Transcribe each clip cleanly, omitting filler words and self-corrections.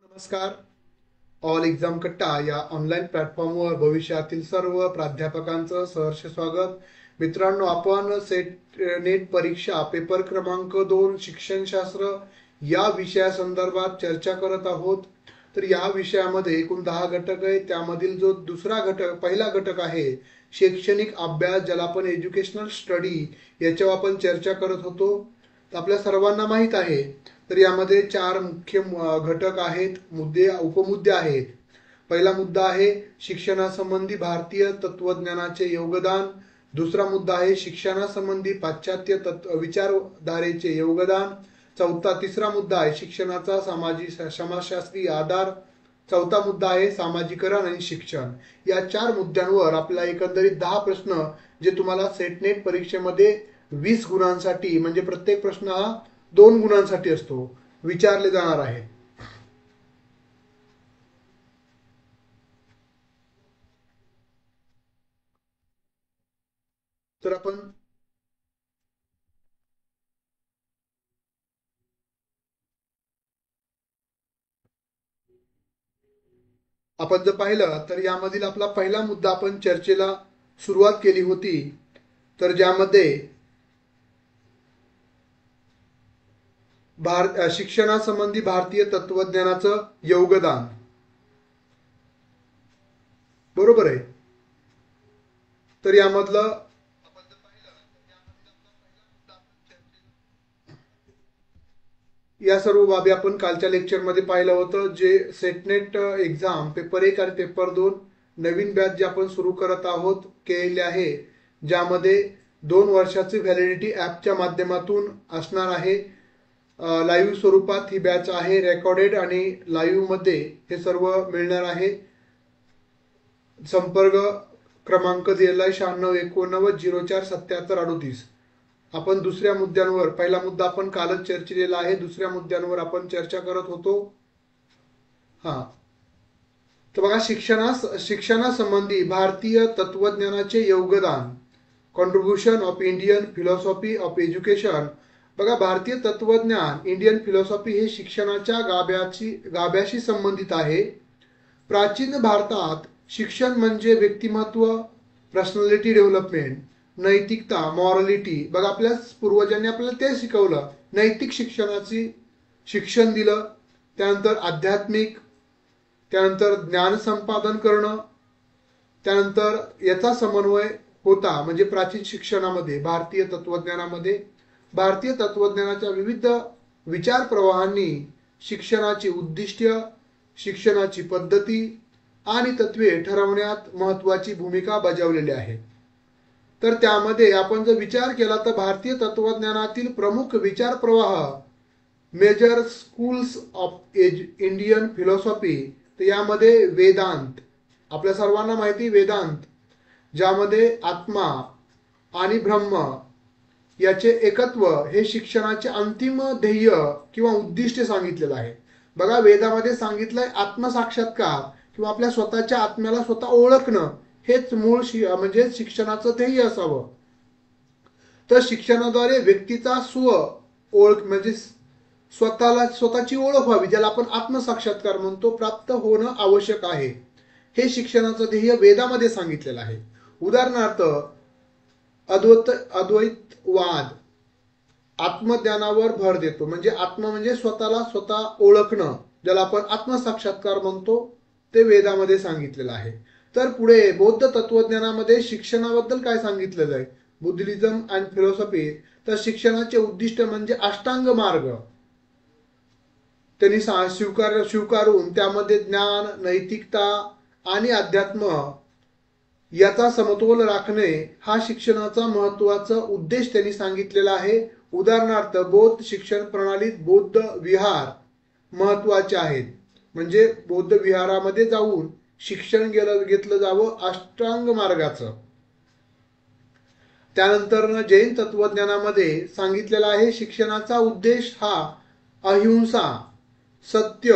नमस्कार. All exam कट्टा या ऑनलाईन प्लॅटफॉर्मवर भविष्यातील सर्व प्राध्यापकांचं सहर्ष स्वागत. मित्रांनो, आपण सेट नेट परीक्षा पेपर क्रमांक 2 शिक्षणशास्त्र या विषयासंदर्भात चर्चा करत आहोत. तर या विषयामध्ये एकूण 10 घटक आहेत. त्यामधील जो पहिला घटक आहे शैक्षणिक अभ्यास, ज्याला आपण एज्युकेशनल स्टडी, याच्यावर आपण चर्चा करत होतो. आपल्या सर्वांना माहित आहे. तर यामध्ये 4 मुख्य घटक आहेत, उपमुद्दे आहेत. पहिला मुद्दा आहे शिक्षणासंबंधी भारतीय तत्वज्ञानाचे योगदान. दुसरा मुद्दा आहे शिक्षणासंबंधी पाश्चात्य विचारधारेचे योगदान. तिसरा मुद्दा आहे शिक्षणाचा समाजशास्त्रीय आधार. चौथा मुद्दा आहे सामाजिकरण आणि शिक्षण. या 4 मुद्द्यांवर आपल्याला एकंदरीत 10 प्रश्न, जे तुम्हाला सेटनेट परीक्षेमध्ये 20 गुणांसाठी, म्हणजे प्रत्येक प्रश्न हा 2 गुणांसाठी असतो, विचारले जाणार आहे. तर आपण जर पाहिलं तर यामधील आपला पहिला मुद्दा आपण चर्चेला सुरुवात केली होती. तर ज्यामध्ये शिक्षणासंबंधी भारतीय तत्वज्ञानाचं योगदान, बरोबर आहे. तर यामधलं या सर्व बाबी आपण कालच्या लेक्चरमध्ये पाहिलं होतं. जे सेटनेट एक्झाम पेपर 1 आणि पेपर 2 नवीन बॅच जे आपण सुरू करत आहोत केले आहे, ज्यामध्ये 2 वर्षाची व्हॅलिडिटी ॲपच्या माध्यमातून असणार आहे. लाईव्ह स्वरूपात ही बॅच आहे, रेकॉर्डेड आणि लाईव्ह मध्ये हे सर्व मिळणार आहे. संपर्क क्रमांक दिलेला आहे 9689047738. आपण दुसऱ्या मुद्द्यांवर, पहिला मुद्दा आपण कालच चर्चेला आहे, दुसऱ्या मुद्द्यांवर आपण चर्चा करत होतो. तर बघा, शिक्षणासंबंधी भारतीय तत्वज्ञानाचे योगदान, contribution of Indian philosophy of education. बघा, भारतीय तत्वज्ञान, इंडियन फिलॉसॉफी हे शिक्षणाच्या गाभ्याशी संबंधित आहे. प्राचीन भारतात शिक्षण म्हणजे व्यक्तिमत्व, पर्सनॅलिटी डेव्हलपमेंट, नैतिकता, मॉरलिटी. बघा, आपल्या पूर्वजांनी आपल्याला ते शिकवलं. नैतिक शिक्षण दिलं. त्यानंतर आध्यात्मिक, त्यानंतर ज्ञान संपादन करणं, त्यानंतर याचा समन्वय होता. म्हणजे प्राचीन शिक्षणामध्ये, भारतीय तत्वज्ञानाच्या विविध विचार प्रवाहांनी शिक्षणाची उद्दिष्ट्य, शिक्षणाची पद्धती आणि तत्वे ठरवण्यात महत्वाची भूमिका बजावलेली आहे. तर त्यामध्ये आपण जर विचार केला तर भारतीय तत्वज्ञानातील प्रमुख विचार प्रवाह, major schools of Indian philosophy, तर यामध्ये वेदांत, आपल्या सर्वांना माहिती वेदांत, ज्यामध्ये आत्मा आणि ब्रह्म याचे एकत्व हे शिक्षणाचे अंतिम ध्येय किंवा उद्दिष्ट सांगितलेलं आहे. बघा, वेदामध्ये सांगितलंय आत्मसाक्षात्कार किंवा आपल्या स्वतःच्या आत्म्याला स्वतः ओळखणं हेच मूळ म्हणजे शिक्षणाचं ध्येय असावं. तर शिक्षणाद्वारे व्यक्तीचा ओळख, म्हणजे स्वतःची ओळख व्हावी, ज्याला आपण आत्मसाक्षात्कार म्हणतो, प्राप्त होणं आवश्यक आहे. हे शिक्षणाचं ध्येय वेदामध्ये सांगितलेलं आहे. उदाहरणार्थ, अद्वैतवाद आत्मज्ञानावर भर देतो. म्हणजे आत्मा म्हणजे स्वतःला स्वतः ओळखणं, ज्याला आपण आत्मसाक्षात्कार म्हणतो, ते वेदामध्ये सांगितलेलं आहे. तर पुढे बौद्ध तत्वज्ञानामध्ये शिक्षणाबद्दल काय सांगितलेलं आहे, बुद्धिझम अँड फिलॉसॉफी. तर शिक्षणाचे उद्दिष्ट म्हणजे अष्टांग मार्ग त्यांनी स्वीकारून त्यामध्ये ज्ञान, नैतिकता आणि अध्यात्म याचा समतोल राखणे हा शिक्षणाचा महत्वाचा उद्देश त्यांनी सांगितलेला आहे. उदाहरणार्थ, बौद्ध शिक्षण प्रणालीत बौद्ध विहार महत्वाचे आहेत. म्हणजे बौद्ध विहारामध्ये जाऊन शिक्षण घेतलं जावं अष्टांग मार्गाचं. त्यानंतर जैन तत्वज्ञानामध्ये सांगितलेला आहे शिक्षणाचा उद्देश हा अहिंसा, सत्य,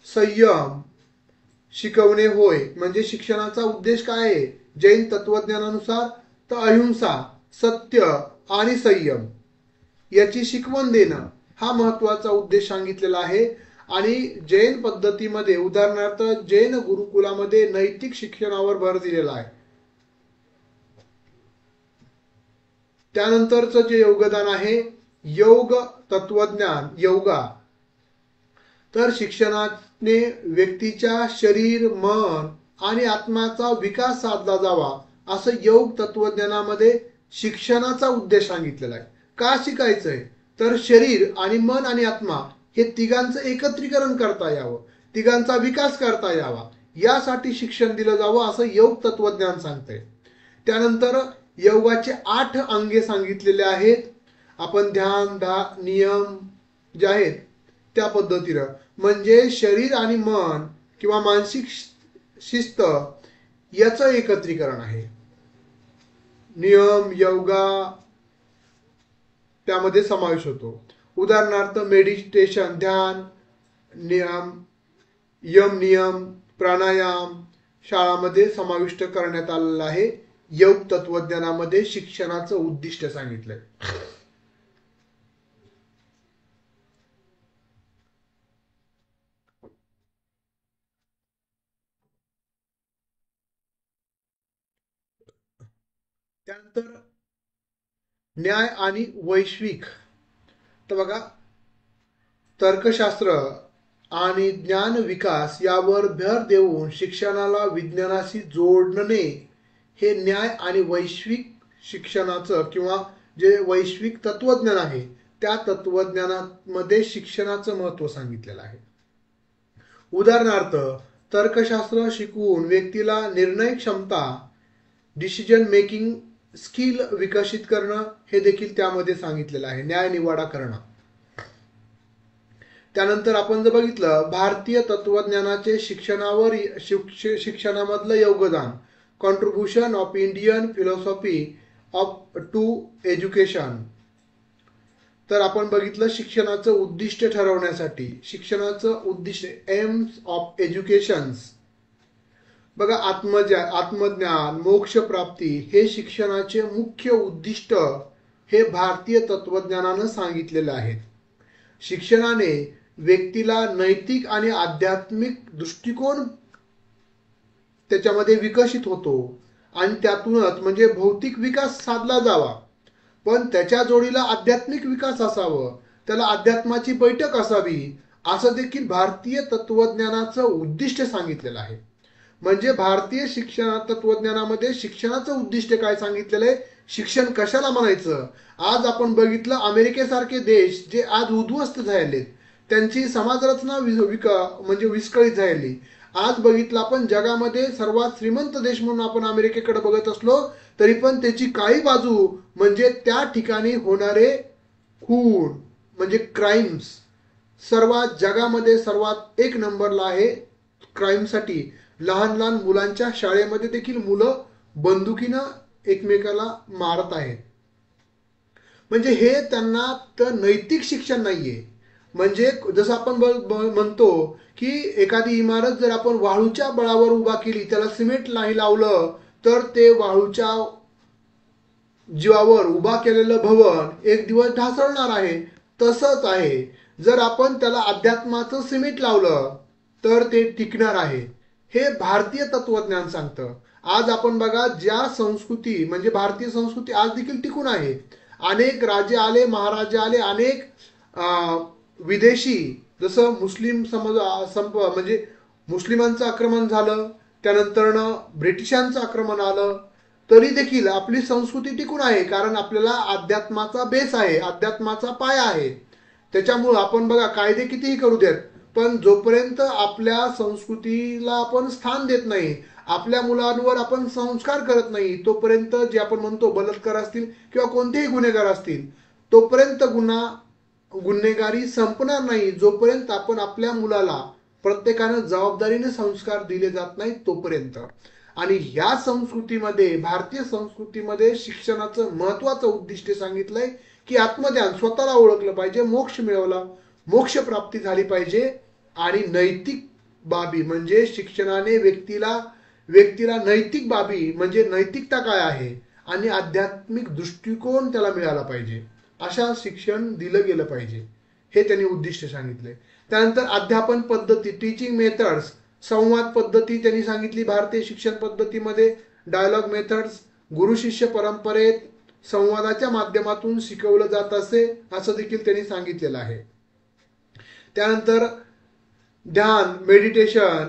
संयम शिकवणे होय. म्हणजे शिक्षणाचा उद्देश काय आहे जैन तत्वज्ञानानुसार, तर अहिंसा, सत्य आणि संयम याची शिकवण देणं हा महत्वाचा उद्देश सांगितलेला आहे. आणि जैन पद्धतीमध्ये उदाहरणार्थ जैन गुरुकुलामध्ये नैतिक शिक्षणावर भर दिलेला आहे. त्यानंतरचं जे योगदान आहे योग तत्वज्ञान योगा. तर शिक्षणाने व्यक्तीच्या शरीर मन आणि आत्म्याचा विकास साधला जावा असं योग तत्वज्ञानामध्ये शिक्षणाचा उद्देश सांगितलेला आहे. का शिकायचंय तर शरीर आणि मन आणि आत्मा हे तिघांचं एकत्रीकरण करता यावं, तिघांचा विकास करता यावा यासाठी शिक्षण दिलं जावं असं योग तत्वज्ञान सांगतंय. त्यानंतर योगाचे 8 अंगे सांगितलेले आहेत. आपण ध्यान नियम जे आहेत त्या पद्धतीनं म्हणजे शरीर आणि मन किंवा मानसिक शिस्त याचं एकत्रीकरण आहे. नियम योगा त्यामध्ये समावेश होतो. उदाहरणार्थ मेडिटेशन ध्यान नियम प्राणायाम शाळामध्ये समाविष्ट करण्यात आलेला आहे. योग तत्वज्ञानामध्ये शिक्षणाचं उद्दिष्ट सांगितलंय. त्यानंतर न्याय आणि वैश्विक. तर बघा तर्कशास्त्र आणि ज्ञान विकास यावर भर देऊन शिक्षणाला विज्ञानाशी जोडणे हे न्याय आणि वैश्विक शिक्षणाचं किंवा जे वैश्विक तत्वज्ञान आहे त्या तत्वज्ञानामध्ये शिक्षणाचं महत्व सांगितलेलं आहे. उदाहरणार्थ तर्कशास्त्र शिकवून व्यक्तीला निर्णय क्षमता डिसिजन मेकिंग स्किल विकसित करणं हे देखील त्यामध्ये सांगितलेलं आहे. न्याय निवाडा करणं. त्यानंतर आपण जर बघितलं भारतीय तत्वज्ञानाचे शिक्षणामधलं योगदान contribution of Indian philosophy of to education. तर आपण बघितलं शिक्षणाचं उद्दिष्ट ठरवण्यासाठी शिक्षणाचं उद्दिष्ट एम्स ऑफ एज्युकेशन्स. बघा आत्मज्ञान मोक्ष प्राप्ती हे शिक्षणाचे मुख्य उद्दिष्ट हे भारतीय तत्वज्ञानानं सांगितलेलं आहे. शिक्षणाने व्यक्तीला नैतिक आणि आध्यात्मिक दृष्टिकोन त्याच्यामध्ये विकसित होतो आणि त्यातूनच म्हणजे भौतिक विकास साधला जावा पण त्याच्या जोडीला आध्यात्मिक विकास असावं, त्याला अध्यात्माची बैठक असावी असं देखील भारतीय तत्वज्ञानाचं उद्दिष्ट सांगितलेलं आहे. म्हणजे भारतीय शिक्षण तत्वज्ञानामध्ये शिक्षणाचं उद्दिष्ट काय सांगितलेलं आहे, शिक्षण कशाला म्हणायचं. आज आपण बघितलं अमेरिकेसारखे देश जे आज उद्ध्वस्त झालेत त्यांची समाजरचना म्हणजे विस्कळीत झाली. आज बघितलं आपण जगामध्ये सर्वात श्रीमंत देश म्हणून आपण अमेरिकेकडे बघत असलो तरी पण त्याची काही बाजू म्हणजे त्या ठिकाणी होणारे खून म्हणजे क्राईम्स सर्वात जगामध्ये सर्वात 1 नंबरला आहे. क्राईमसाठी लहान लहान मुलांच्या शाळेमध्ये देखील मुलं बंदुकीनं एकमेकाला मारत आहेत. म्हणजे हे त्यांना तर नैतिक शिक्षण नाहीये. म्हणजे जसं आपण म्हणतो की एखादी इमारत जर आपण वाळूच्या बळावर उभा केली त्याला सिमेंट नाही लावलं तर ते वाळूच्या जीवावर उभा केलेलं भवन एक दिवस ढासळणार आहे. तसंच आहे जर आपण त्याला अध्यात्माचं सिमेंट लावलं तर ते टिकणार आहे. हे भारतीय तत्वज्ञान सांगतं. आज आपण बघा ज्या संस्कृती म्हणजे भारतीय संस्कृती आज देखील टिकून आहे. अनेक राजे आले महाराजे आले अनेक विदेशी जसं मुस्लिम म्हणजे मुस्लिमांचं आक्रमण झालं त्यानंतर ब्रिटिशांचं आक्रमण आलं तरी देखील आपली संस्कृती टिकून आहे कारण आपल्याला अध्यात्माचा बेस आहे, अध्यात्माचा पाया आहे. त्याच्यामुळे आपण बघा कायदे कितीही करू देत पण जोपर्यंत आपल्या संस्कृतीला आपण स्थान देत नाही आपल्या मुलांवर आपण संस्कार करत नाही तोपर्यंत जे आपण म्हणतो बलात्कार असतील किंवा कोणतेही गुन्हेगार असतील तोपर्यंत गुन्हेगारी संपणार नाही जोपर्यंत आपण आपल्या मुलाला प्रत्येकानं जबाबदारीने संस्कार दिले जात नाही तोपर्यंत. आणि ह्या संस्कृतीमध्ये भारतीय संस्कृतीमध्ये शिक्षणाचं महत्वाचं उद्दिष्ट सांगितलंय की आत्मज्ञान स्वतःला ओळखलं पाहिजे, मोक्ष मिळवला, मोक्ष प्राप्ती झाली पाहिजे आणि नैतिक बाबी म्हणजे शिक्षणाने व्यक्तीला नैतिक बाबी म्हणजे नैतिकता काय आहे आणि आध्यात्मिक दृष्टिकोन त्याला मिळाला पाहिजे अशा शिक्षण दिलं गेलं पाहिजे हे त्यांनी उद्दिष्ट सांगितलंय. त्यानंतर अध्यापन पद्धती, टीचिंग मेथड्स, संवाद पद्धती त्यांनी सांगितली भारतीय शिक्षण पद्धतीमध्ये, डायलॉग मेथड्स, गुरु शिष्य परंपरेत संवादाच्या माध्यमातून शिकवलं जात असे असं देखील त्यांनी सांगितलेलं आहे. त्यानंतर ध्यान, मेडिटेशन,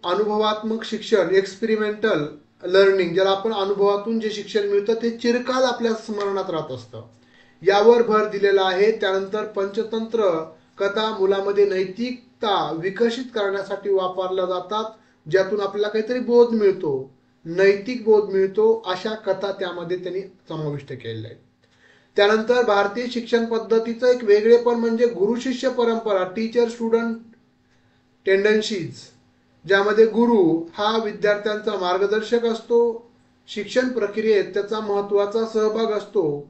अनुभवात्मक शिक्षण, एक्सपेरिमेंटल लर्निंग, ज्याला आपण अनुभवातून जे शिक्षण मिळतं ते चिरकाल आपल्या स्मरणात राहत असतं, यावर भर दिलेला आहे. त्यानंतर पंचतंत्र कथा मुलामध्ये नैतिकता विकसित करण्यासाठी वापरल्या जातात, ज्यातून आपल्याला काहीतरी बोध मिळतो, नैतिक बोध मिळतो, अशा कथा त्यामध्ये त्यांनी समाविष्ट केलेल्या आहेत. त्यानंतर भारतीय शिक्षण पद्धतीचं एक वेगळेपण म्हणजे गुरु शिष्य परंपरा, टीचर स्टुडंट टेंडन्सीज, ज्यामध्ये गुरु हा विद्यार्थ्यांचा मार्गदर्शक असतो, शिक्षण प्रक्रियेत त्याचा महत्वाचा सहभाग असतो.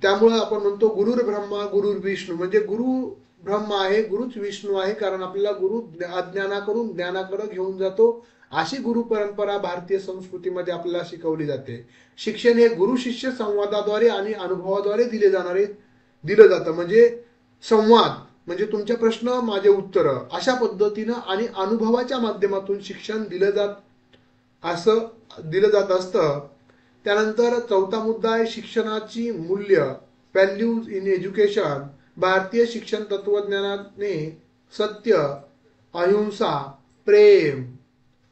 त्यामुळे आपण म्हणतो गुरुर ब्रह्मा गुरुर विष्णू, म्हणजे गुरु ब्रह्मा आहे, गुरुच विष्णू आहे, कारण आपल्याला गुरु अज्ञानाकडून ज्ञानाकडे घेऊन जातो. अशी गुरु परंपरा भारतीय संस्कृतीमध्ये आपल्याला शिकवली जाते. शिक्षण हे गुरु शिष्य संवादाद्वारे आणि अनुभवाद्वारे दिलं जातं. म्हणजे संवाद म्हणजे तुमचे प्रश्न माझे उत्तर, अशा पद्धतीनं आणि अनुभवाच्या माध्यमातून शिक्षण दिलं जात असतं. त्यानंतर चौथा मुद्दा आहे शिक्षणाची मूल्य, व्हॅल्यूज इन एज्युकेशन. भारतीय शिक्षण तत्वज्ञानाने सत्य, अहिंसा, प्रेम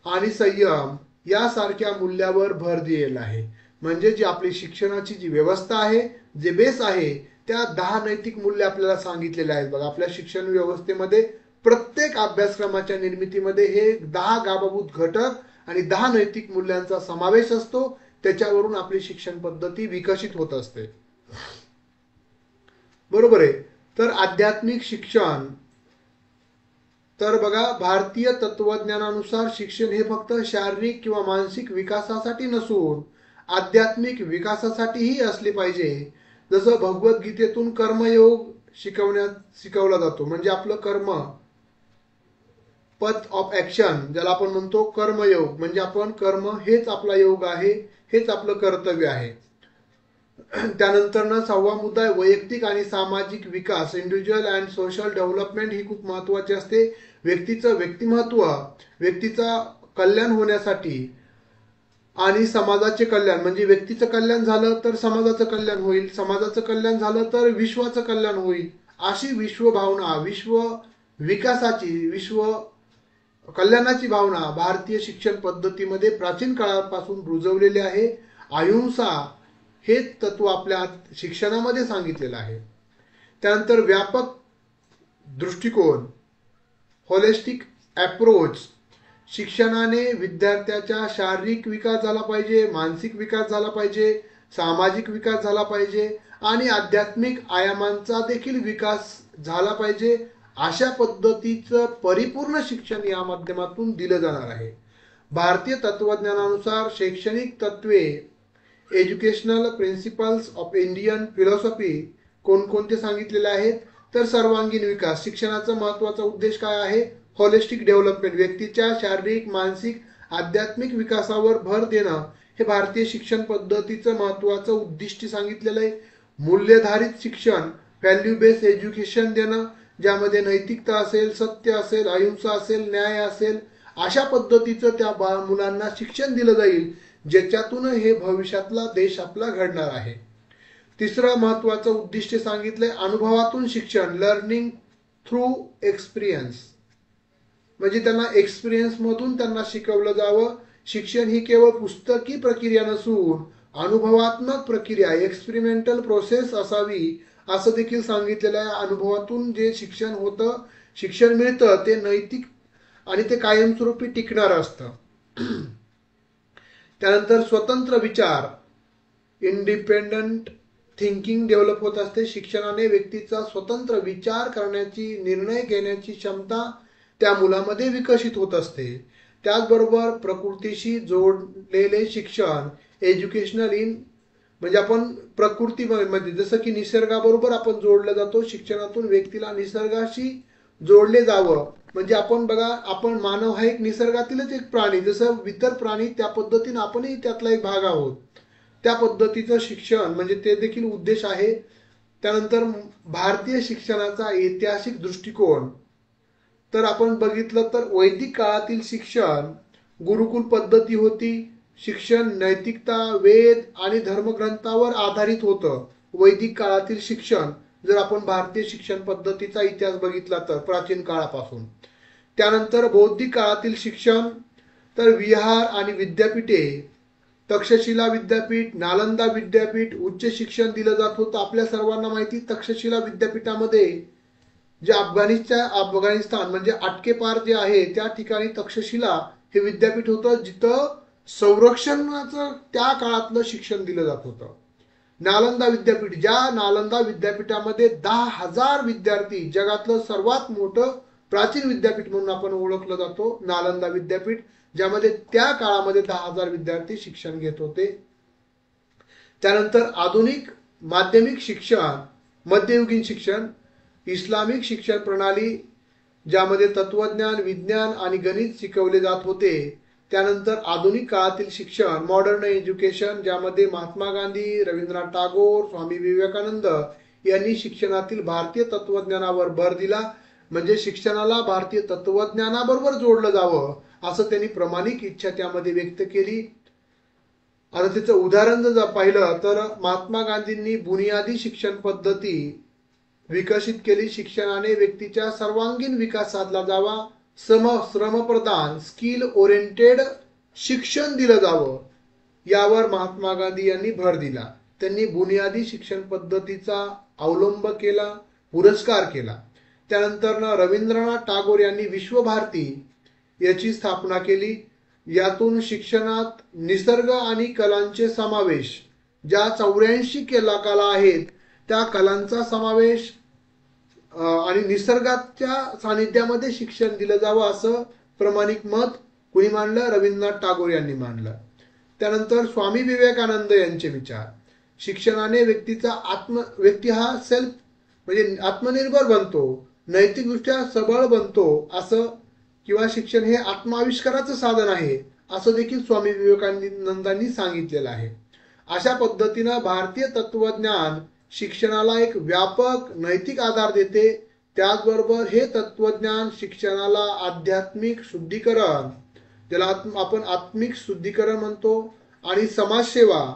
आणि संयम यासारख्या मूल्यावर भर दिलेला आहे. म्हणजे जी आपली शिक्षणाची जी व्यवस्था आहे, जे बेस आहे, त्या 10 नैतिक मूल्य आपल्याला सांगितलेले आहेत. बघा, आपल्या शिक्षण व्यवस्थेमध्ये प्रत्येक अभ्यासक्रमाच्या निर्मितीमध्ये हे 10 गाभूत घटक आणि 10 नैतिक मूल्यांचा समावेश असतो. त्याच्यावरून आपली शिक्षण पद्धती विकसित होत असते. बरोबर आहे. तर आध्यात्मिक शिक्षण, तर बघा, भारतीय तत्वज्ञानानुसार शिक्षण हे फक्त शारीरिक किंवा मानसिक विकासासाठी नसून आध्यात्मिक विकासासाठीही असले पाहिजे. जसं भगवद्गीतेतून कर्मयोग शिकवला जातो, म्हणजे आपलं कर्म, पथ ऑफ ऍक्शन ज्याला आपण म्हणतो कर्मयोग, म्हणजे आपण कर्म हेच आपला योग आहे, हेच आपलं कर्तव्य आहे. त्यानंतर 6वा मुद्दा आहे वैयक्तिक आणि सामाजिक विकास, इंडिव्हिज्युअल अँड सोशल डेव्हलपमेंट. ही खूप महत्वाची असते. व्यक्तीचं व्यक्तिमत्व, व्यक्तीचा कल्याण होण्यासाठी आणि समाजाचे कल्याण, म्हणजे व्यक्तीचं कल्याण झालं तर समाजाचं कल्याण होईल, समाजाचं कल्याण झालं तर विश्वाचं कल्याण होईल. अशी विश्व भावना, विश्व विकासाची, विश्व कल्याणाची भावना भारतीय शिक्षण पद्धतीमध्ये प्राचीन काळापासून रुजवलेली आहे. अहिंसा हे तत्व आपल्या शिक्षणामध्ये सांगितलेलं आहे. त्यानंतर व्यापक दृष्टिकोन, होलिस्टिक अप्रोच. शिक्षणाने विद्यार्थ्याचा शारीरिक विकास झाला पाहिजे, मानसिक विकास झाला पाहिजे, सामाजिक विकास झाला पाहिजे आणि आध्यात्मिक आयामांचा देखील विकास झाला पाहिजे. अशा पद्धतीचं परिपूर्ण शिक्षण या माध्यमातून दिलं जाणार आहे. भारतीय तत्वज्ञानानुसार शैक्षणिक तत्वे, educational principles of Indian philosophy कोणकोणते सांगितलेले आहेत? तर सर्वांगीण विकास. शिक्षणाचा महत्वाचा उद्देश काय आहे? होलिस्टिक डेव्हलपमेंट, व्यक्तीच्या शारीरिक, मानसिक, आध्यात्मिक विकासावर भर देणं हे भारतीय शिक्षण पद्धतीचं महत्वाचं उद्दिष्ट सांगितलेलं आहे. मूल्यधारित शिक्षण, व्हॅल्यू बेस्ड एज्युकेशन देणं, ज्यामध्ये नैतिकता असेल, सत्य असेल, अहिंसा असेल, न्याय असेल, अशा पद्धतीचं त्या मुलांना शिक्षण दिलं जाईल, ज्याच्यातून हे भविष्यातला देश आपला घडणार आहे. तिसरं महत्वाचं उद्दिष्ट सांगितलंय अनुभवातून शिक्षण, लर्निंग थ्रू एक्सपिरियन्स, म्हणजे त्यांना एक्सपिरियन्स मधून त्यांना शिकवलं जावं. शिक्षण ही केवळ पुस्तकी प्रक्रिया नसून अनुभवात्मक प्रक्रिया, एक्सपेरिमेंटल प्रोसेस असावी असं देखील सांगितलेलं आहे. अनुभवातून जे शिक्षण होतं, शिक्षण मिळतं, ते नैतिक आणि ते कायमस्वरूपी टिकणारं असतं. त्यानंतर स्वतंत्र विचार, इंडिपेंडंट थिंकिंग डेव्हलप होत असते. शिक्षणाने व्यक्तीचा स्वतंत्र विचार करण्याची, निर्णय घेण्याची क्षमता त्या मुलामध्ये विकसित होत असते. त्याचबरोबर प्रकृतीशी जोडलेले शिक्षण, एज्युकेशनल इन, म्हणजे आपण प्रकृतीमध्ये जसं की निसर्गाबरोबर आपण जोडलं जातो, शिक्षणातून व्यक्तीला निसर्गाशी जोडले जावं. म्हणजे आपण बघा, आपण मानव हा एक निसर्गातीलच एक प्राणी, जसं इतर प्राणी त्या पद्धतीने आपणही त्यातला एक भाग आहोत. त्या पद्धतीचं शिक्षण म्हणजे ते देखील उद्देश आहे. त्यानंतर भारतीय शिक्षणाचा ऐतिहासिक दृष्टिकोन, तर आपण बघितलं तर वैदिक काळातील शिक्षण गुरुकुल पद्धती होती. शिक्षण नैतिकता, वेद आणि धर्मग्रंथावर आधारित होतं. वैदिक काळातील शिक्षण, जर आपण भारतीय शिक्षण पद्धतीचा इतिहास बघितला तर प्राचीन काळापासून. त्यानंतर बौद्धिक काळातील शिक्षण, तर विहार आणि विद्यापीठे, तक्षशिला विद्यापीठ, नालंदा विद्यापीठ, उच्च शिक्षण दिलं जात होतं. आपल्या सर्वांना माहिती, तक्षशिला विद्यापीठामध्ये जे अफगाणिस्तान म्हणजे आटकेपार जे आहे त्या ठिकाणी तक्षशिला हे विद्यापीठ होतं, जिथं संरक्षणाचं त्या काळातलं शिक्षण दिलं जात होतं. नालंदा विद्यापीठ, ज्या नालंदा विद्यापीठामध्ये 10,000 विद्यार्थी, जगातलं सर्वात मोठं प्राचीन विद्यापीठ म्हणून आपण ओळखलं जातो नालंदा विद्यापीठ, ज्यामध्ये त्या काळामध्ये 10,000 विद्यार्थी शिक्षण घेत होते. त्यानंतर आधुनिक माध्यमिक शिक्षण, मध्ययुगीन शिक्षण, इस्लामिक शिक्षण प्रणाली, ज्यामध्ये तत्वज्ञान, विज्ञान आणि गणित शिकवले जात होते. त्यानंतर आधुनिक काळातील शिक्षण, मॉडर्न एज्युकेशन, ज्यामध्ये महात्मा गांधी, रवींद्रनाथ टागोर, स्वामी विवेकानंद यांनी शिक्षणातील भारतीय तत्वज्ञानावर भर दिला. म्हणजे शिक्षणाला भारतीय तत्वज्ञानाबरोबर जोडलं जावं असं त्यांनी प्रामाणिक इच्छा त्यामध्ये व्यक्त केली. आता त्याचं उदाहरण जर पाहिलं तर महात्मा गांधींनी बुनियादी शिक्षण पद्धती विकसित केली. शिक्षणाने व्यक्तीच्या सर्वांगीण विकास साधला जावा. श्रमप्रधान, स्किल ओरिएंटेड शिक्षण दिलं जावं, यावर महात्मा गांधी यांनी भर दिला. त्यांनी बुनियादी शिक्षण पद्धतीचा अवलंब केला, पुरस्कार केला. त्यानंतर रवींद्रनाथ टागोर यांनी विश्वभारती याची स्थापना केली. यातून शिक्षणात निसर्ग आणि कलांचे समावेश, ज्या 84 कला आहेत त्या कलांचा समावेश आणि निसर्गाच्या सानिध्यामध्ये शिक्षण दिलं जावं असं प्रामाणिक मत कुणी मांडलं? रवींद्रनाथ टागोर यांनी मांडलं. त्यानंतर स्वामी विवेकानंद यांचे विचार, शिक्षणाने व्यक्ती हा सेल्फ म्हणजे आत्मनिर्भर बनतो, नैतिकदृष्ट्या सबळ बनतो असं, किंवा शिक्षण हे आत्माविष्काराचं साधन आहे असं देखील स्वामी विवेकानंदांनी सांगितलेलं आहे. अशा पद्धतीनं भारतीय तत्वज्ञान शिक्षणाला एक व्यापक नैतिक आधार देते. त्याचबरोबर हे तत्वज्ञान शिक्षणाला आध्यात्मिक शुद्धीकरण, ज्याला आपण आत्मिक शुद्धीकरण म्हणतो, आणि समाजसेवा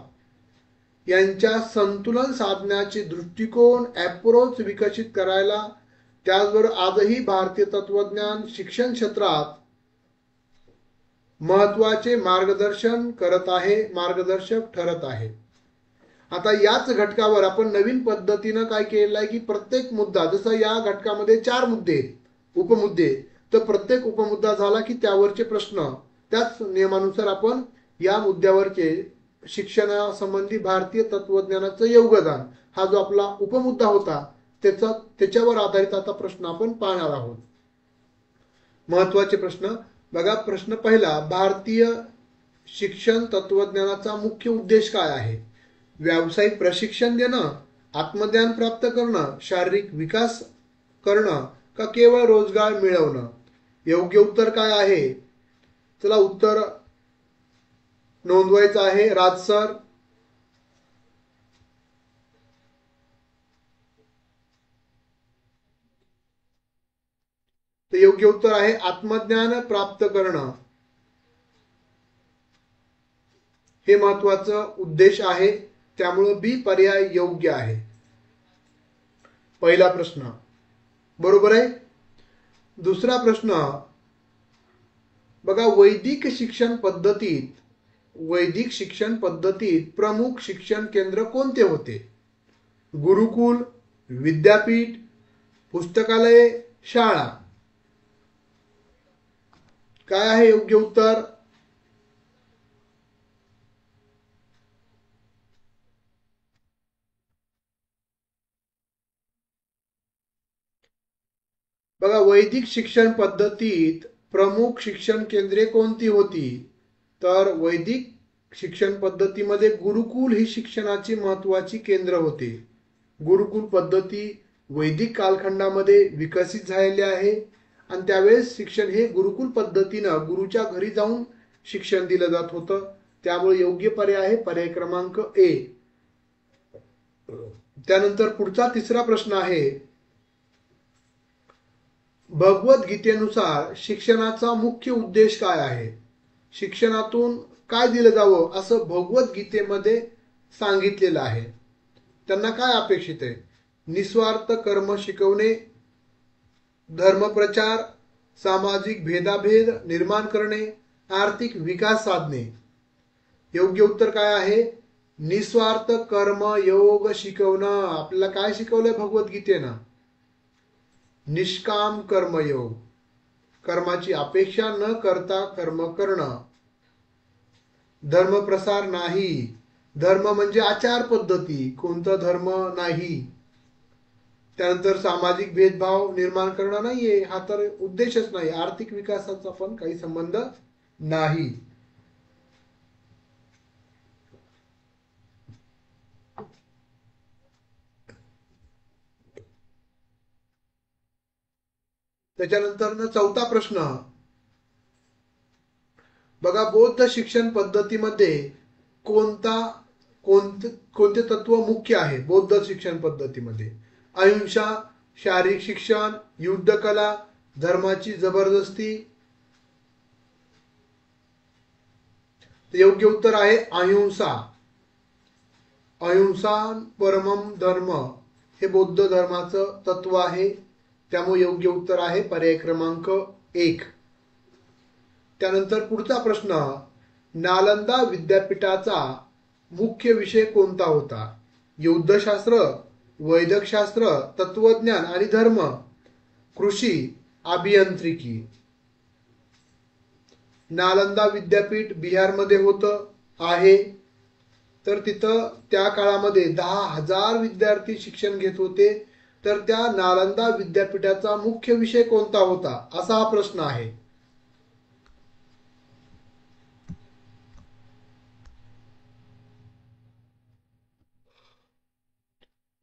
यांच्या संतुलन साधण्याचे दृष्टिकोन, अप्रोच विकसित करायला, त्याचबरोबर आजही भारतीय तत्वज्ञान शिक्षण क्षेत्रात महत्वाचे मार्गदर्शक ठरत आहे. आता याच घटकावर आपण नवीन पद्धतीनं काय केलेलं आहे की प्रत्येक मुद्दा, जसं या घटकामध्ये 4 मुद्दे उपमुद्दे, तर प्रत्येक उपमुद्दा झाला की त्यावरचे प्रश्न, त्याच नियमानुसार आपण या मुद्द्यावरचे शिक्षणासंबंधी भारतीय तत्वज्ञानाचं योगदान, हा जो आपला उपमुद्दा होता त्याच्यावर आधारित आता प्रश्न आपण पाहणार आहोत. महत्वाचे प्रश्न बघा. प्रश्न पहिला, भारतीय शिक्षण तत्वज्ञानाचा मुख्य उद्देश काय आहे? व्यावसायिक प्रशिक्षण देणं, आत्मज्ञान प्राप्त करणं, शारीरिक विकास करणं, का केवळ रोजगार मिळवणं? योग्य उत्तर काय आहे? चला उत्तर नोंदवायचं आहे. राजसर, तर योग्य उत्तर आहे आत्मज्ञान प्राप्त करणं, हे महत्वाचं उद्देश आहे. त्यामुळे बी पर्याय योग्य आहे. पहिला प्रश्न बरोबर आहे. दुसरा प्रश्न बघा, वैदिक शिक्षण पद्धतीत प्रमुख शिक्षण केंद्र कोणते होते? गुरुकुल, विद्यापीठ, पुस्तकालय, शाळा. काय आहे योग्य उत्तर? बघा, वैदिक शिक्षण पद्धतीत प्रमुख शिक्षण केंद्रे कोणती होती? तर वैदिक शिक्षण पद्धतीमध्ये गुरुकुल ही शिक्षणाची महत्वाची केंद्र होते. गुरुकुल पद्धती वैदिक कालखंडामध्ये विकसित झालेली आहे आणि त्यावेळेस शिक्षण हे गुरुकुल पद्धतीनं गुरुच्या घरी जाऊन शिक्षण दिलं जात होतं. त्यामुळे योग्य पर्याय आहे पर्याय क्रमांक ए. त्यानंतर पुढचा तिसरा प्रश्न आहे, भगवद्गीतेनुसार शिक्षणाचा मुख्य उद्देश काय आहे? शिक्षणातून काय दिलं जावं असं भगवद्गीतेमध्ये सांगितलेलं आहे. त्यांना काय अपेक्षित आहे? निस्वार्थ कर्म शिकवणे, धर्मप्रचार, सामाजिक भेदाभेद निर्माण करणे, आर्थिक विकास साधणे. योग्य उत्तर काय आहे? निस्वार्थ कर्म योग शिकवणं. आपल्याला काय शिकवलंय भगवद्गीतेनं? निष्काम कर्मयोग, कर्माची अपेक्षा न करता कर्म करणं. धर्मप्रसार नाही, धर्म म्हणजे आचार पद्धती, कोणता धर्म नाही. त्यानंतर सामाजिक भेदभाव निर्माण करणं नाहीये, हा तर उद्देशच नाही. आर्थिक विकासाचा पण काही संबंध नाही. त्याच्यानंतर चौथा प्रश्न बघा, बौद्ध शिक्षण पद्धतीमध्ये कोणते तत्व मुख्य आहे? बौद्ध शिक्षण पद्धतीमध्ये अहिंसा, शारीरिक शिक्षण, युद्ध कला, धर्माची जबरदस्ती. योग्य उत्तर आहे अहिंसा. अहिंसा परमम धर्म हे बौद्ध धर्माचं तत्व आहे. त्यामुळे योग्य उत्तर आहे पर्याय क्रमांक 1. त्यानंतर पुढचा प्रश्न, नालंदा विद्यापीठाचा मुख्य विषय कोणता होता? युद्धशास्त्र, वैद्यकशास्त्र, तत्वज्ञान आणि धर्म, कृषी, अभियांत्रिकी. नालंदा विद्यापीठ बिहारमध्ये होतं आहे. तर तिथं त्या काळामध्ये 10,000 विद्यार्थी शिक्षण घेत होते. तर त्या नालंदा विद्यापीठाचा मुख्य विषय कोणता होता असा हा प्रश्न आहे.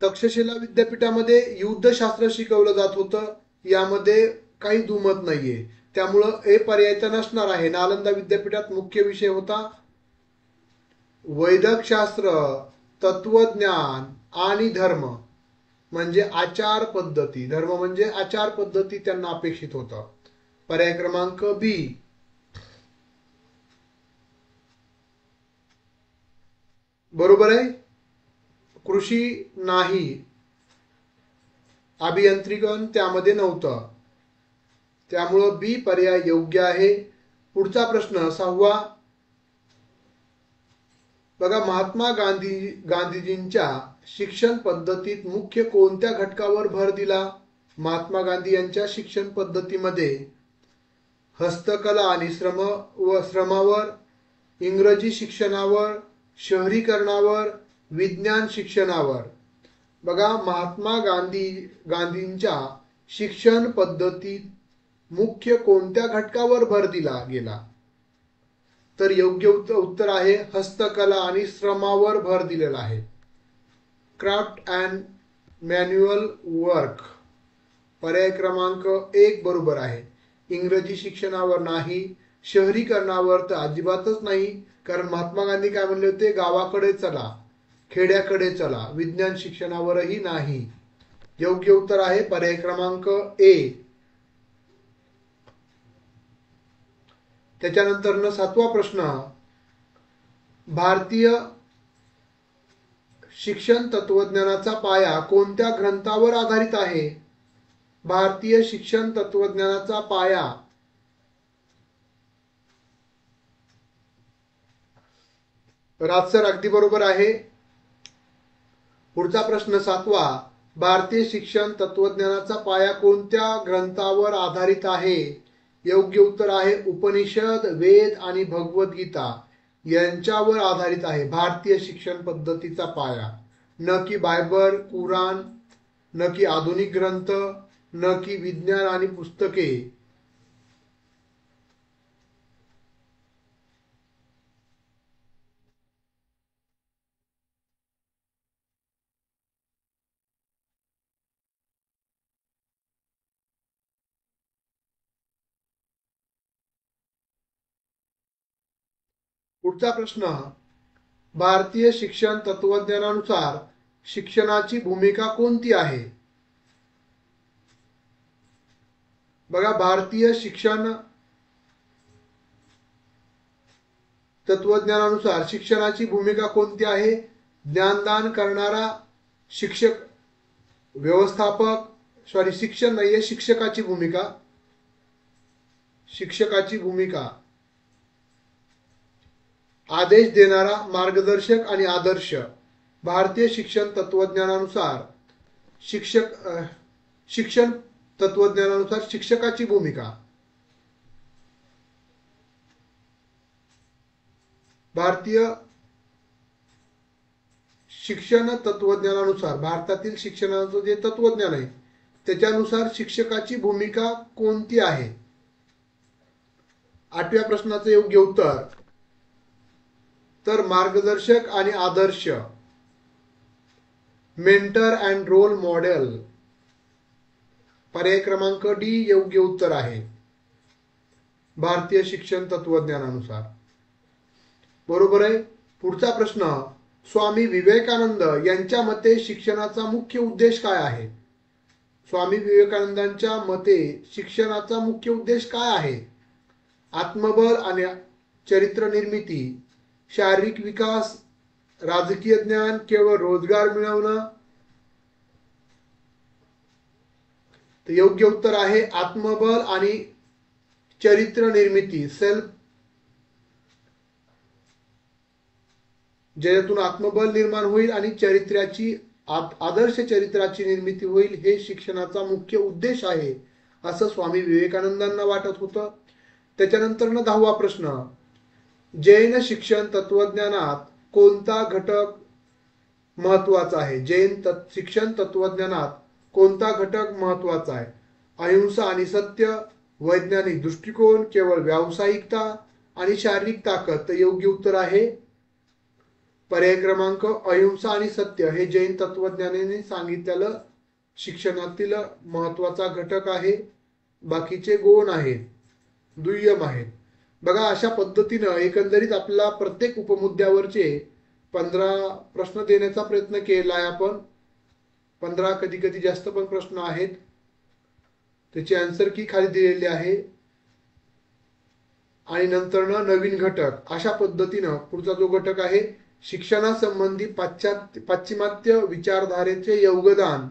तक्षशिला विद्यापीठामध्ये युद्धशास्त्र शिकवलं जात होतं, यामध्ये काही दुमत नाहीये. त्यामुळं हे पर्याय तर नसणार आहे. नालंदा विद्यापीठात मुख्य विषय होता वैद्यकशास्त्र, तत्वज्ञान आणि धर्म म्हणजे आचार पद्धती. धर्म म्हणजे आचार पद्धती त्यांना अपेक्षित होतं. पर्याय क्रमांक बी. बरोबर आहे. कृषी नाही, अभियांत्रिकन त्यामध्ये नव्हतं. त्यामुळं बी पर्याय योग्य आहे. पुढचा प्रश्न 6वा बघा, महात्मा गांधीजींच्या शिक्षण पद्धतीत मुख्य कोणत्या घटकावर भर दिला? महात्मा गांधी यांच्या शिक्षण पद्धतीमध्ये हस्तकला आणि श्रमावर, इंग्रजी शिक्षणावर, शहरीकरणावर, विज्ञान शिक्षणावर. बघा, महात्मा गांधींच्या शिक्षण पद्धतीत मुख्य कोणत्या घटकावर भर दिला गेला? तर योग्य उत्तर आहे हस्तकला आणि श्रमावर भर दिलेला आहे. Craft and manual work. पर्याय क्रमांक 1 बरोबर आहे. इंग्रजी शिक्षणावर नाही, शहरीकरणावर तर अजिबातच नाही, कारण महात्मा गांधी काय म्हणले होते? गावाकडे चला, खेड्याकडे चला. विज्ञान शिक्षणावरही नाही. योग्य उत्तर आहे पर्याय क्रमांक ए. त्याच्यानंतर 7वा प्रश्न, भारतीय शिक्षण तत्वज्ञानाचा पाया कोणत्या ग्रंथावर आधारित आहे? भारतीय शिक्षण तत्वज्ञानाचा पाया राजसर अगदी बरोबर आहे. पुढचा प्रश्न 7वा, भारतीय शिक्षण तत्वज्ञानाचा पाया कोणत्या ग्रंथावर आधारित आहे? योग्य उत्तर आहे उपनिषद, वेद आणि भगवद्गीता यांच्यावर आधारित आहे भारतीय शिक्षण पद्धतीचा पाया. न की बायबल, कुराण, न की आधुनिक ग्रंथ, न की विज्ञान आणि पुस्तके. पुढचा प्रश्न, भारतीय शिक्षण तत्वज्ञानानुसार शिक्षणाची भूमिका कोणती आहे? बघा, भारतीय शिक्षण तत्वज्ञानानुसार शिक्षणाची भूमिका कोणती आहे? ज्ञानदान करणारा शिक्षक, व्यवस्थापक, शिक्षण नाहीये, शिक्षकाची भूमिका, शिक्षकाची भूमिका, आदेश देणारा, मार्गदर्शक आणि आदर्श. भारतीय शिक्षण तत्वज्ञानानुसार शिक्षण तत्वज्ञानानुसार शिक्षकाची भूमिका. भारतीय शिक्षण तत्वज्ञानानुसार भारतातील शिक्षणाचं जे तत्वज्ञान आहे त्याच्यानुसार शिक्षकाची भूमिका कोणती आहे? 8व्या प्रश्नाचं योग्य उत्तर तर मार्गदर्शक आणि आदर्श, मेंटर अँड रोल मॉडेल. पर्याय क्रमांक डी योग्य उत्तर आहे भारतीय शिक्षण तत्वज्ञानानुसार. बरोबर आहे. पुढचा प्रश्न, स्वामी विवेकानंद यांच्या मते शिक्षणाचा मुख्य उद्देश काय आहे? स्वामी विवेकानंदांच्या मते शिक्षणाचा मुख्य उद्देश काय आहे? आत्मबल आणि चरित्र निर्मिती, शारीरिक विकास, राजकीय ज्ञान, केवळ रोजगार मिळवणं. तर योग्य उत्तर आहे आत्मबल आणि चरित्र निर्मिती, सेल्फ, ज्यातून आत्मबल निर्माण होईल आणि चरित्राची, आदर्श चरित्राची निर्मिती होईल, हे शिक्षणाचा मुख्य उद्देश आहे असं स्वामी विवेकानंदांना वाटत होतं. त्याच्यानंतर 10वा प्रश्न, जैन शिक्षण तत्वज्ञानात कोणता घटक महत्वाचा आहे? जैन शिक्षण तत्वज्ञानात कोणता घटक महत्वाचा आहे? अहिंसा आणि सत्य, वैज्ञानिक दृष्टिकोन, केवळ व्यावसायिकता आणि शारीरिक ताकद. तर योग्य उत्तर आहे पर्याय क्रमांक अहिंसा आणि सत्य. हे जैन तत्वज्ञानाने सांगितलेलं शिक्षणातील महत्वाचा घटक आहे. बाकीचे गौण आहेत, दुय्यम आहेत. बघा, अशा पद्धतीनं एकंदरीत आपल्याला प्रत्येक उपमुद्द्यावरचे 15 प्रश्न देण्याचा प्रयत्न केला आहे आपण. 15 कधी कधी जास्त पण प्रश्न आहेत. त्याची आन्सर की खाली दिलेली आहे. आणि नंतर नवीन घटक. अशा पद्धतीनं पुढचा जो घटक आहे, शिक्षणासंबंधी पाश्चिमात्य विचारधारेचे योगदान,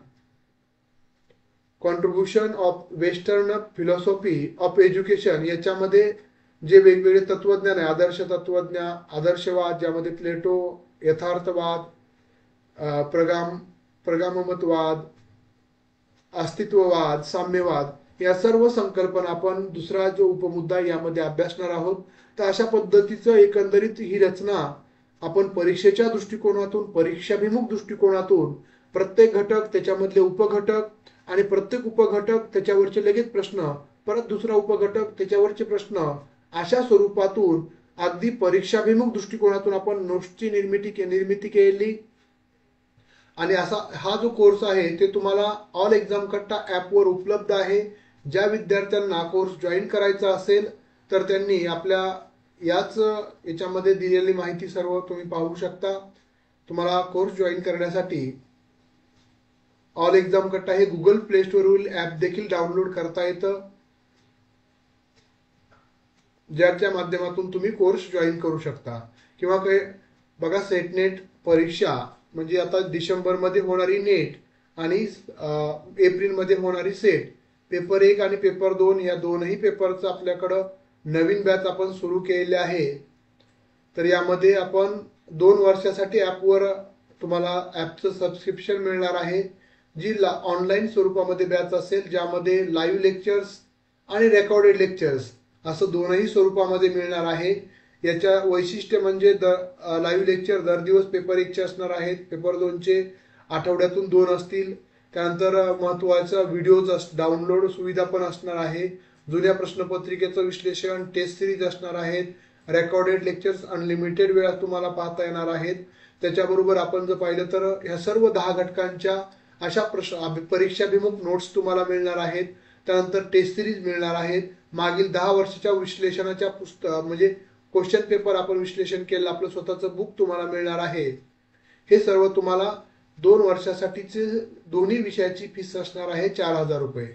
contribution of western philosophy of education, याच्यामध्ये जे वेगवेगळे तत्वज्ञान आहे, आदर्श तत्वज्ञान, आदर्शवाद, ज्यामध्ये प्लेटो, यथार्थवाद, प्रगाममतवाद, अस्तित्ववाद, साम्यवाद, या सर्व संकल्पना आपण दुसरा जो उपमुद्दा यामध्ये अभ्यासणार आहोत. तर अशा पद्धतीचं एकंदरीत ही रचना आपण परीक्षेच्या दृष्टिकोनातून, परीक्षाभिमुख दृष्टिकोनातून प्रत्येक घटक, त्याच्यामधले उपघटक आणि प्रत्येक उपघटक त्याच्यावरचे लगेच प्रश्न, परत दुसरा उपघटक त्याच्यावरचे प्रश्न, अशा स्वरूपातून अगदी परीक्षाभिमुख दृष्टिकोनातून आपण नोट्सची निर्मिती केली. आणि असा हा जो कोर्स आहे ते तुम्हाला ऑल एक्झाम कट्टा ॲपवर उपलब्ध आहे. ज्या विद्यार्थ्यांना कोर्स जॉईन करायचा असेल तर त्यांनी आपल्या याच्यामध्ये दिलेली माहिती सर्व तुम्ही पाहू शकता. तुम्हाला कोर्स जॉईन करण्यासाठी ऑल एक्झाम कट्टा हे गुगल प्ले स्टोअरवरील ॲप देखील डाउनलोड करता येतं, ज्याच्या माध्यमातून तुम्ही कोर्स जॉईन करू शकता. किंवा काही बघा, सेट नेट परीक्षा म्हणजे आता डिसेंबरमध्ये होणारी नेट आणि एप्रिलमध्ये होणारी सेट, पेपर 1 आणि पेपर 2 या दोनही पेपरचं आपल्याकडं नवीन बॅच आपण सुरू केलेले आहे. तर यामध्ये आपण 2 वर्षासाठी ॲपवर तुम्हाला ॲपचं सबस्क्रिप्शन मिळणार आहे, जी ऑनलाईन स्वरूपामध्ये बॅच असेल, ज्यामध्ये लाईव्ह लेक्चर्स आणि रेकॉर्डेड लेक्चर्स असं दोनही स्वरूपामध्ये मिळणार आहे. याच्या वैशिष्ट्य म्हणजे लाईव्ह लेक्चर दर दिवस पेपर 1चे असणार आहेत, पेपर 2चे आठवड्यातून 2 असतील. त्यानंतर महत्त्वाचा व्हिडिओज डाउनलोड सुविधा पण असणार आहे. जुन्या प्रश्नपत्रिकेचं विश्लेषण, टेस्ट सिरीज असणार आहेत. रेकॉर्डेड लेक्चर्स अनलिमिटेड वेळा तुम्हाला पाहता येणार आहेत. त्याच्याबरोबर आपण जर पाहिलं तर ह्या सर्व 10 घटकांच्या अशा परीक्षाभिमुख नोट्स तुम्हाला मिळणार आहेत. त्यानंतर टेस्ट सिरीज मिळणार आहेत. मागील 10 वर्षाच्या विश्लेषणाच्या म्हणजे क्वेश्चन पेपर आपण विश्लेषण केलं, आपलं स्वतःचं बुक तुम्हाला मिळणार आहे. हे सर्व तुम्हाला 2 वर्षासाठीचे दोन्ही विषयाची फीस असणार आहे 4000 रुपये.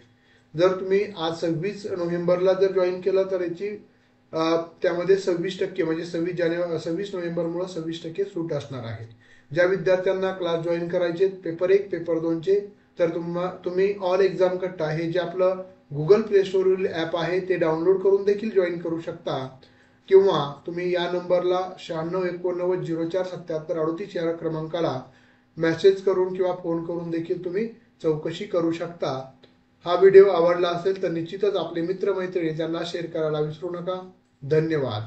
जर तुम्ही आज 26 नोव्हेंबरला जर जॉईन केलं तर याची त्यामध्ये 26% म्हणजे 26 नोव्हेंबरमुळे 26% सूट असणार आहे. ज्या विद्यार्थ्यांना क्लास जॉईन करायचे पेपर 1 पेपर 2चे तर तुम्ही ऑल एक्झाम कट्टा हे जे आपलं गुगल प्ले स्टोरवरील ॲप आहे ते डाउनलोड करून देखील जॉईन करू शकता किंवा तुम्ही या नंबरला 9689047738 या क्रमांकाला मेसेज करून किंवा फोन करून देखील तुम्ही चौकशी करू शकता. हा व्हिडिओ आवडला असेल तर निश्चितच आपले मित्रमैत्रिणी त्यांना शेअर करायला विसरू नका. धन्यवाद.